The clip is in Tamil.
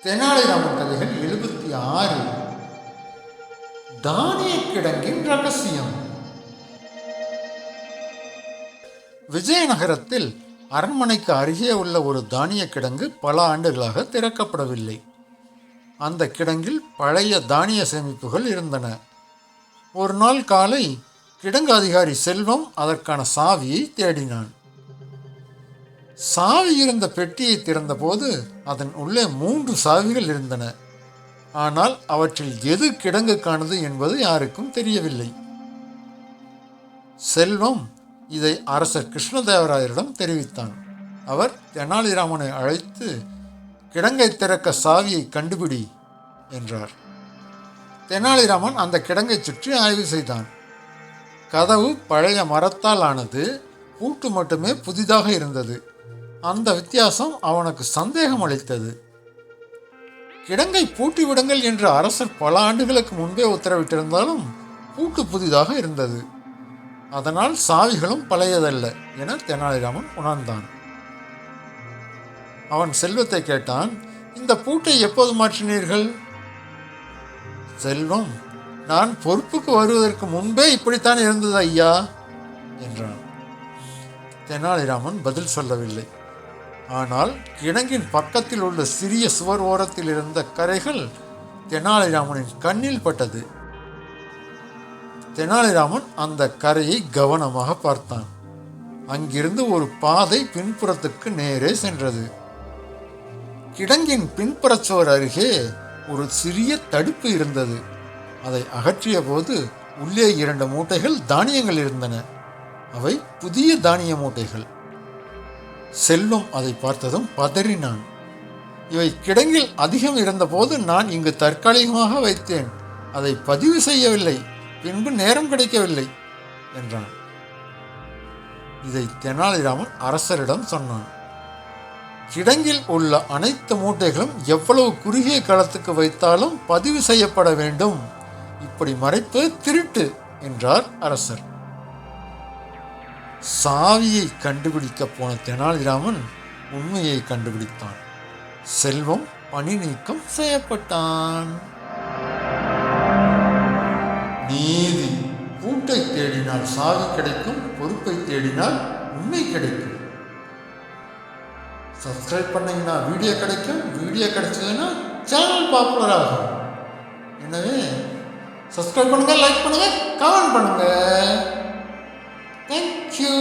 தெனாலிராமன் கதைகள் 76. தானிய கிடங்கின் ரகசியம். விஜயநகரத்தில் அரண்மனைக்கு அருகே உள்ள ஒரு தானிய கிடங்கு பல ஆண்டுகளாக திறக்கப்படவில்லை. அந்த கிடங்கில் பழைய தானிய சேமிப்புகள் இருந்தன. ஒரு நாள் காலை கிடங்கு அதிகாரி செல்வம் அதற்கான சாவியை தேடினான். சாவி இருந்த பெட்டியை திறந்தபோது அதன் உள்ளே 3 சாவிகள் இருந்தன. ஆனால் அவற்றில் எது கிடங்குக்கானது என்பது யாருக்கும் தெரியவில்லை. செல்வம் இதை அரசர் கிருஷ்ணதேவராயரிடம் தெரிவித்தான். அவர் தெனாலிராமனை அழைத்து, கிடங்கை திறக்க சாவியை கண்டுபிடி என்றார். தெனாலிராமன் அந்த கிடங்கை சுற்றி ஆய்வு செய்தான். கதவு பழைய மரத்தால் ஆனது, பூட்டு மட்டுமே புதிதாக இருந்தது. அந்த வித்தியாசம் அவனுக்கு சந்தேகம் அளித்தது. கிடங்கை பூட்டிவிடுங்கள் என்று அரசர் பல ஆண்டுகளுக்கு முன்பே உத்தரவிட்டிருந்தாலும் பூட்டு புதிதாக இருந்தது. அதனால் சாவிகளும் பழையதல்ல என தெனாலிராமன் உணர்ந்தான். அவன் செல்வத்தை கேட்டான், இந்த பூட்டை எப்போது மாற்றினீர்கள்? செல்வம், நான் பொறுப்புக்கு வருவதற்கு முன்பே இப்படித்தான் இருந்தது ஐயா என்றான். தெனாலிராமன் பதில் சொல்லவில்லை. ஆனால் கிடங்கின் பக்கத்தில் உள்ள சிறிய சுவர் ஓரத்தில் இருந்த கரைகள் தெனாலிராமனின் கண்ணில் பட்டது. தெனாலிராமன் அந்த கரையை கவனமாக பார்த்தான். அங்கிருந்து ஒரு பாதை பின்புறத்துக்கு நேரே சென்றது. கிடங்கின் பின்புற சுவர் அருகே ஒரு சிறிய தடுப்பு இருந்தது. அதை அகற்றிய போது உள்ளே 2 மூட்டைகள் தானியங்கள் இருந்தன. அவை புதிய தானிய மூட்டைகள். செல்வம் அதை பார்த்ததும் பதறினான். இவை கிடங்கில் அதிகம் இருந்தபோது நான் இங்கு தற்காலிகமாக வைத்தேன். அதை பதிவு செய்யவில்லை. பின்பு நேரம் கிடைக்கவில்லை என்றான். இதை தெனாலிராமன் அரசரிடம் சொன்னான். கிடங்கில் உள்ள அனைத்து மூட்டைகளும் எவ்வளவு குறுகிய காலத்துக்கு வைத்தாலும் பதிவு செய்யப்பட வேண்டும். இப்படி மறைப்பது திருட்டு என்றார் அரசர். சாவியை கண்டுபிடிக்க போன தெனாலிராமன் உண்மையை கண்டுபிடித்தான். செல்வம் பணி நீக்கம் செய்யப்பட்டான். நீதி. பூட்டை தேடினால் சாவி கிடைக்கும், பொறுப்பை தேடினால் உண்மை கிடைக்கும். சப்ஸ்கிரைப் பண்ணீங்கன்னா வீடியோ கிடைக்கும், வீடியோ கிடைச்சதுன்னா சேனல் பாப்புலர் ஆகும். எனவே சப்ஸ்கிரைப் பண்ணுங்க, லைக் பண்ணுங்க, கமெண்ட் பண்ணுங்க. Thank you.